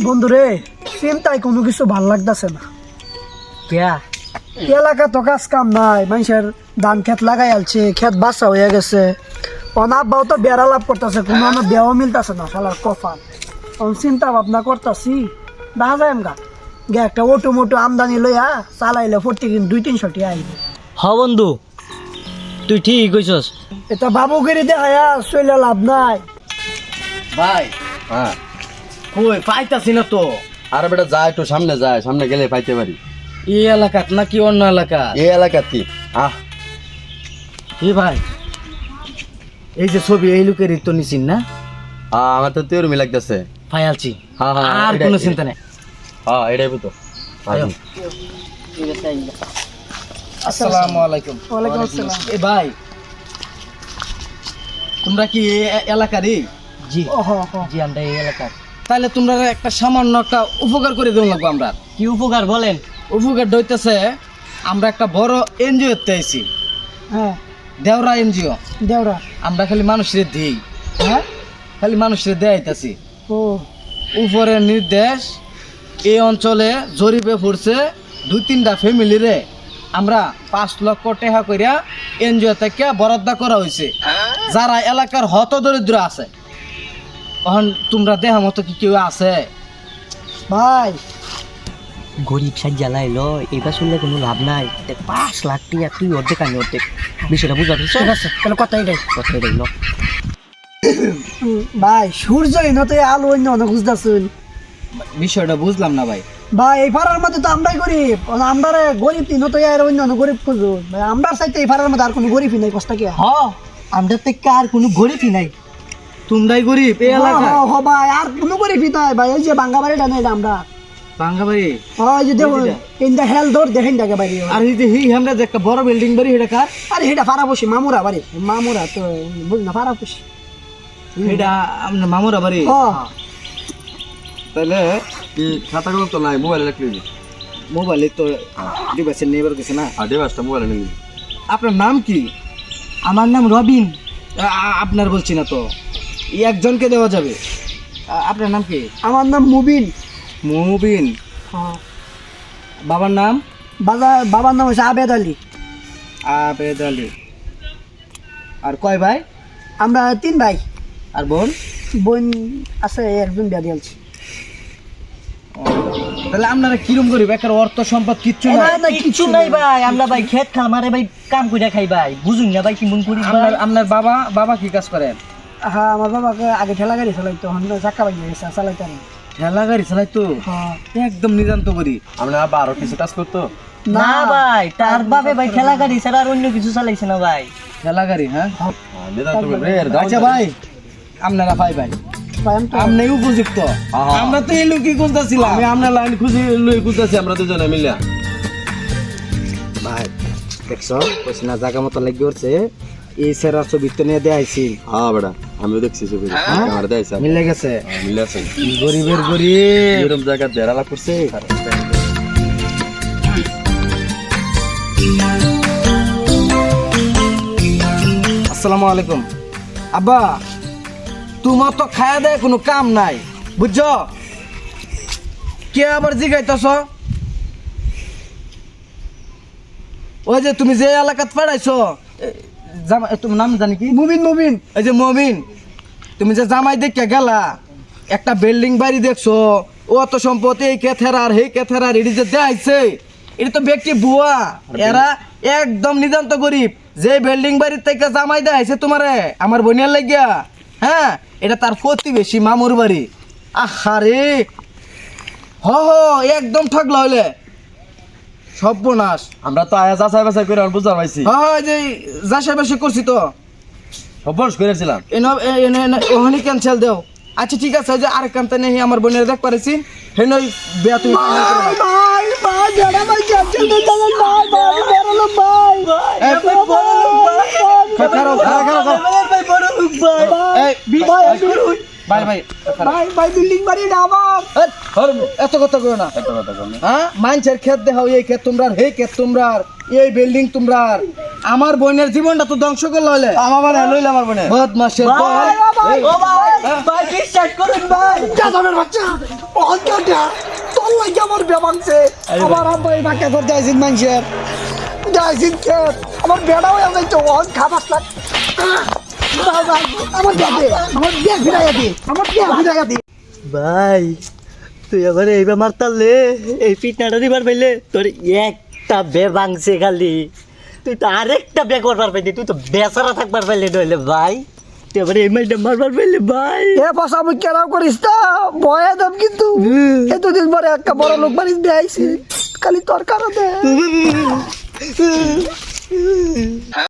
বন্ধুরে চিন্তায় কোনো কিছু ভাল লাগতেছে না। এলাকা তো কাজ কাম নাই, মানুষের ধান ক্ষেত লাগাই আলছে, ক্ষেত বাসা হয়ে গেছে। অনাব্বাও তো বেড়া লাভ করতেছে, কোনো আমার বেয়াও মিলতেছে না, শালার কফাল। চিন্তা ভাবনা করতেছি, দেখা যায় আমগা গে একটা অটো মোটো আমদানি লইয়া চালাইলে প্রত্যেকদিন 200-300 টাকা আইবে। হ বন্ধু, তুই ঠিক কইছস। এটা বাবুগিরি দেখায়া চলে লাভ নাই। ভাই হ্যাঁ কই পাইতাছি না তো। আরে বেটা যা একটু সামনে যায়, সামনে গেলে পাইতে পারি। এই এলাকাত নাকি অন্য এলাকা? এই এলাকার কি এ ভাই, এই যে ছবি এই লোকেরই তো নিছিন না? আমার তো তেরমি লাগতেছে। ফায়ালছি, হ্যাঁ, হ্যাঁ, আর এটাই- কোনো চিন্তা নেই। হ্যাঁ এটাই তো। আয়ো। আসসালামু আলাইকুম। ওয়ালাইকুম আসসালাম। এ ভাই, তোমরা কি এই এলাকারই? জি ও হ হ। জি, আমরা এই এলাকার। তাহলে তোমরা একটা সামান্য একটা উপকার করে দেবো লাগবো আমরা। কি উপকার বলেন? উপকার হইতেছে, আমরা একটা বড় এনজিও তে আইছি, হ্যাঁ দেওরা এনজিও। দেওরা। আমরা খালি মানুষের দিই, হ্যাঁ খালি মানুষের দেয়াইতাছি। ও উপরের নির্দেশ, এই অঞ্চলে জরিপে পড়ছে 2-3টা ফ্যামিলিরে আমরা 5 লক্ষ টাকা কইরা এনজিও থেকে বরাদ্দ করা হয়েছে, যারা এলাকার হত দরিদ্র আছে। এখন তোমরা দেখা মতো কি কেউ আছে? ভাই গরিব সাজ্জা লাইলো, এটা শুনলে কোনো লাভ নাই। 5 লাখ টাকা তুই অর্ধেক আমি অর্ধেক, বিষয়টা বুঝতে পারছিস? ঠিক আছে, তাহলে কথা এটাই। কথাই রইল। ভাই সূর্য ইনতে আলো অন্য অনেক বুঝতেছুন। বিষয়টা বুঝলাম না ভাই। ভাই এই পাড়ার মধ্যে তো আমরাই গরিব, আমরা গরিব ইনত আর অন্য অন্য গরিব খুঁজুন। ভাই আমরা চাইতে এই পাড়ার মধ্যে আর কোনো গরিবই নাই, কষ্ট কি? হ, আমরা তো আর কোনো গরিবই নাই। তোমরাই গরিব এই এলাকা? ভাই আর কোনো গরিবই নাই ভাই। এই যে বাঙ্গা বাড়িটা নেই আমরা, বাঙ্গা ভাই। ওই যে দেখুন ইন্দা হেল দৌড় দেখেন দেখে বাড়ি। আর এই যে আমরা যে একটা বড় বিল্ডিং বাড়ি, এটা কার? আরে এটা পাড়া বসি মামুরা বাড়ি, মামুরা তো বুঝ না, পাড়া বসি। এটা আপনার মামুরা বাড়ি? ও তাহলে কি খাতা কলম তো নাই, মোবাইলে লিখলি মোবাইলে তো ডিভাইসের নেবার গেছে না। আর ডিভাইসটা মোবাইলে নিলি। আপনার নাম কি? আমার নাম রবিন। আপনার বলছি না তো, এই একজনকে দেওয়া যাবে। আপনার নাম কি? আমার নাম মুবিন। মুবিন। বাবার নাম? বাবার নাম হচ্ছে আবেদ আলী। আবেদ আলী। আর কয় ভাই? আমরা 3 ভাই। আর বোন? বোন আছে একজন, বিয়া দিয়েছি। তাহলে আপনারা কিরম করিব? একটা অর্থ সম্পদ কিচ্ছু নাই। না, কিচ্ছু নাই ভাই, আমরা ভাই খেত খামারে ভাই কাম কইরা খাই ভাই, বুঝুন না ভাই কেমন করি ভাই। আপনার বাবা কি কাজ করেন? হ্যাঁ আমার বাবাকে আগে ঠেলা গাড়ি চালাইতো, এখন চাক্কা বাগিয়ে গেছে, চালাইতে না। ঠেলা গাড়ি চালাই তো? হ্যাঁ। একদম নিজান্ত করি। আমরা আবার আরো কিছু কাজ করতো। না ভাই, তার বাপে ভাই ঠেলা গাড়ি ছাড়া আর অন্য কিছু চালাইছে না ভাই। ঠেলা গাড়ি? হ্যাঁ। আচ্ছা আচ্ছা ভাই, আপনারা ভাই ভাই ভাই আমি তো আপনি উপযুক্ত। আমরা তো এই লোকই খুঁজতেছিলাম। আমি আপনার লাইন খুঁজতেছি, আমরা দুজনে মিলে। ভাই দেখছো, কইছি না জায়গা মতো লাগি উঠছে। এই সেরা ছবি তো নিয়ে দেয়াইছি। হ্যাঁ বেটা, আমিও দেখছি ছবি, আমার দেয়ছে মিলে গেছে। মিলে আছে। গরিবের গরিব। এরকম জায়গা বেড়ালা করছে। আসসালামু আলাইকুম। আব্বা, তোমার তো খায়া দেয় কোনো কাম নাই, বুঝছো? কে আবার জিগাইতেছ? ওই যে তুমি যে এলাকাত পাঠাইছো, তোমার নাম জানি কি? মুবিন। মুবিন এই যে মমিন, তুমি যে জামাই দেখে গেলা, একটা বিল্ডিং বাড়ি দেখছো, ও অত সম্পত্তি, এই কেথেরার সেই কেথেরার, এটি যে দেখাইছে, এটা তো ব্যক্তি বুয়া। এরা একদম নিতান্ত গরিব। যে বিল্ডিং বাড়ির থেকে জামাই দেখাইছে তোমারে আমার বোনের লাগিয়া, হ্যাঁ, এটা তার প্রতিবেশী মামুর বাড়ি। আহারে, হ একদম ঠকলা হইলে সর্বনাশ। আমরা তো আয়া যাচাই বাছাই করে বুঝতে পারছি, হ্যাঁ, যে যাচাই বাছাই করছি তো, সব করেছিলাম। ওখানে ক্যান্সেল দেও। আচ্ছা ঠিক আছে, যে আরেক কামতে নেই আমার বোনের দেখ পারেছি, হেন বিয়া তুমি ভাই ভাই বেড়া ভাই যাচ্ছে না, ভাই ভাই বেড়ালো ভাই। ভাই বিল্ডিং বাড়ি না আমার। এত কথা কই না। হ্যাঁ, মানুষের ক্ষেত দেখাও, এই ক্ষেত তোমরার, হে ক্ষেত তোমরার, এই বিল্ডিং তোমরার। আমার বোনের জীবনটা তো ধ্বংস করলে হলে। আমার মানে লইলে আমার মানে বদমাশের দল। ভাই বিশ্বাস করুন ভাই। বাচ্চা অন্ত তোর লাগে আমার বিয়া ভাঙছে আমার আব্বা এই বাঁকা করতে আইসিন মানুষের যাইছিন খেত আমার বেড়া হয়ে যাইতো অন খাবার লাগ আমার বিয়া ফিরাইয়া দে আমার বিয়া ফিরাইয়া দে ভাই তুই আবার এইবার মারতালে এই পিটনাটা দিবার পাইলে তোর একটা বে ভাঙছে খালি তুই তো আরেকটা বে করবার পাইলি তুই তো বেচারা থাকবার পাইলি নইলে ভাই তুই আবার এই মাইটা মারবার পাইলে ভাই এ পাশা আমি কেরাও করিস না ভয়ে দাম কিন্তু এতদিন পরে একটা বড় লোক বাড়িতে দিয়ে আইছে খালি তোর কারণে